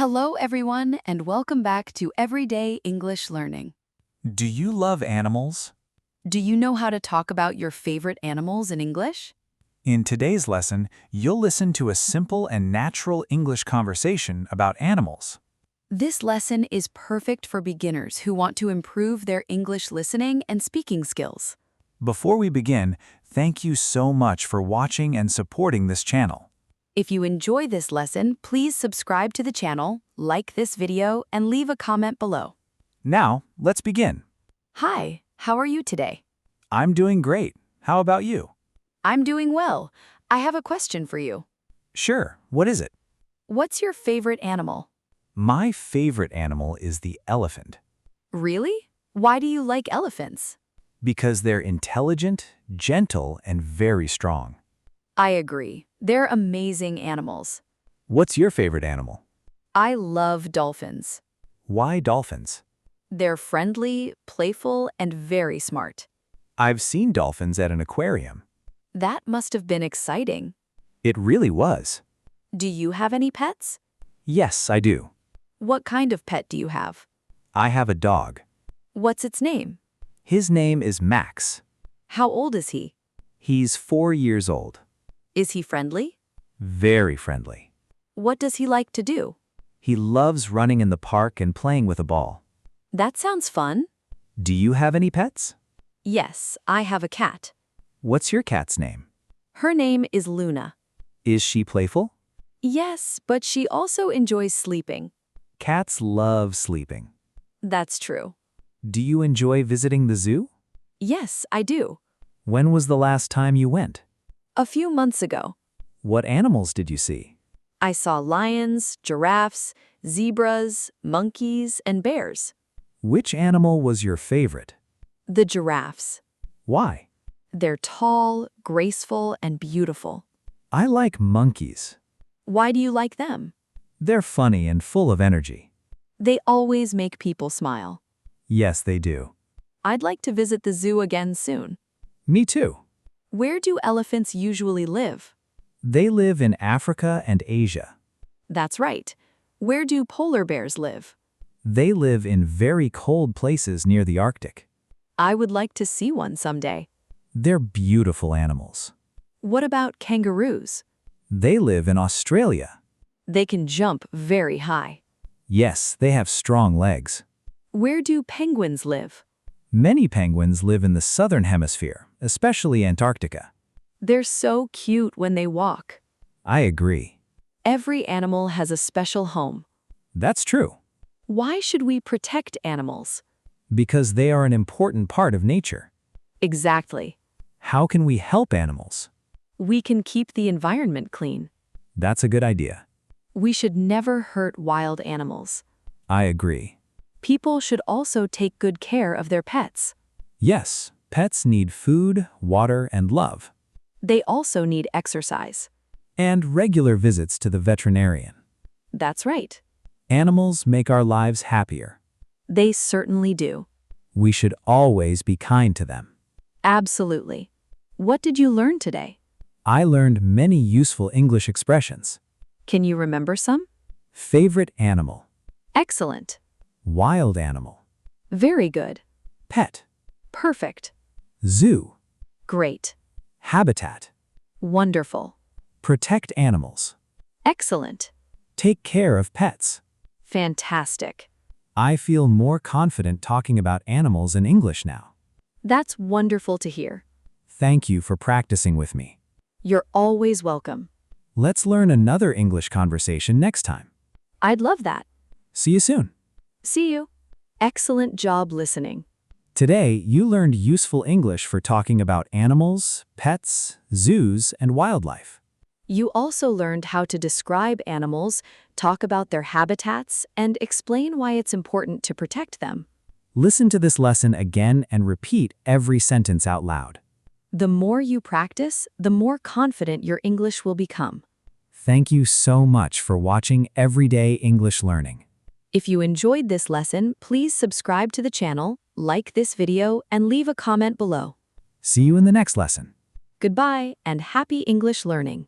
Hello, everyone, and welcome back to Everyday English Learning. Do you love animals? Do you know how to talk about your favorite animals in English? In today's lesson, you'll listen to a simple and natural English conversation about animals. This lesson is perfect for beginners who want to improve their English listening and speaking skills. Before we begin, thank you so much for watching and supporting this channel. If you enjoy this lesson, please subscribe to the channel, like this video, and leave a comment below. Now, let's begin. Hi, how are you today? I'm doing great. How about you? I'm doing well. I have a question for you. Sure, what is it? What's your favorite animal? My favorite animal is the elephant Really? Why do you like elephants? because they're intelligent, gentle, and very strong. I agree. They're amazing animals. What's your favorite animal? I love dolphins. Why dolphins? They're friendly, playful, and very smart. I've seen dolphins at an aquarium. That must have been exciting. It really was. Do you have any pets? Yes, I do. What kind of pet do you have? I have a dog. What's its name? His name is Max. How old is he? He's 4 years old. Is he friendly? Very friendly. What does he like to do? He loves running in the park and playing with a ball. That sounds fun. Do you have any pets? Yes, I have a cat. What's your cat's name? Her name is Luna. Is she playful? Yes, but she also enjoys sleeping. Cats love sleeping. That's true. Do you enjoy visiting the zoo? Yes, I do. When was the last time you went? A few months ago, What animals did you see? I saw lions, giraffes, zebras, monkeys, and bears. Which animal was your favorite? The giraffes. Why? They're tall, graceful, and beautiful. I like monkeys. Why do you like them? They're funny and full of energy. They always make people smile. Yes, they do. I'd like to visit the zoo again soon. Me too. Where do elephants usually live? They live in Africa and Asia. That's right. Where do polar bears live? They live in very cold places near the Arctic. I would like to see one someday. They're beautiful animals. What about kangaroos? They live in Australia. They can jump very high. Yes, they have strong legs. Where do penguins live? Many penguins live in the southern hemisphere, especially Antarctica. They're so cute when they walk. I agree. Every animal has a special home. That's true, Why should we protect animals? because they are an important part of nature. Exactly. How can we help animals? We can keep the environment clean. That's a good idea. We should never hurt wild animals. I agree. People should also take good care of their pets. Yes, pets need food, water, and love, They also need exercise. and regular visits to the veterinarian. That's right. Animals make our lives happier. They certainly do. We should always be kind to them. Absolutely. What did you learn today? I learned many useful English expressions. Can you remember some? Favorite animal, Excellent. wild animal, Very good. pet, Perfect. zoo, Great. habitat, Wonderful. protect animals, Excellent. take care of pets. Fantastic. I feel more confident talking about animals in English now. That's wonderful to hear. Thank you for practicing with me. You're always welcome. Let's learn another English conversation next time. I'd love that. See you soon. See you. Excellent job listening. Today, you learned useful English for talking about animals, pets, zoos, and wildlife. You also learned how to describe animals, talk about their habitats, and explain why it's important to protect them. Listen to this lesson again and repeat every sentence out loud. The more you practice, the more confident your English will become. Thank you so much for watching Everyday English Learning. If you enjoyed this lesson, please subscribe to the channel, like this video, and leave a comment below. See you in the next lesson. Goodbye and happy English learning.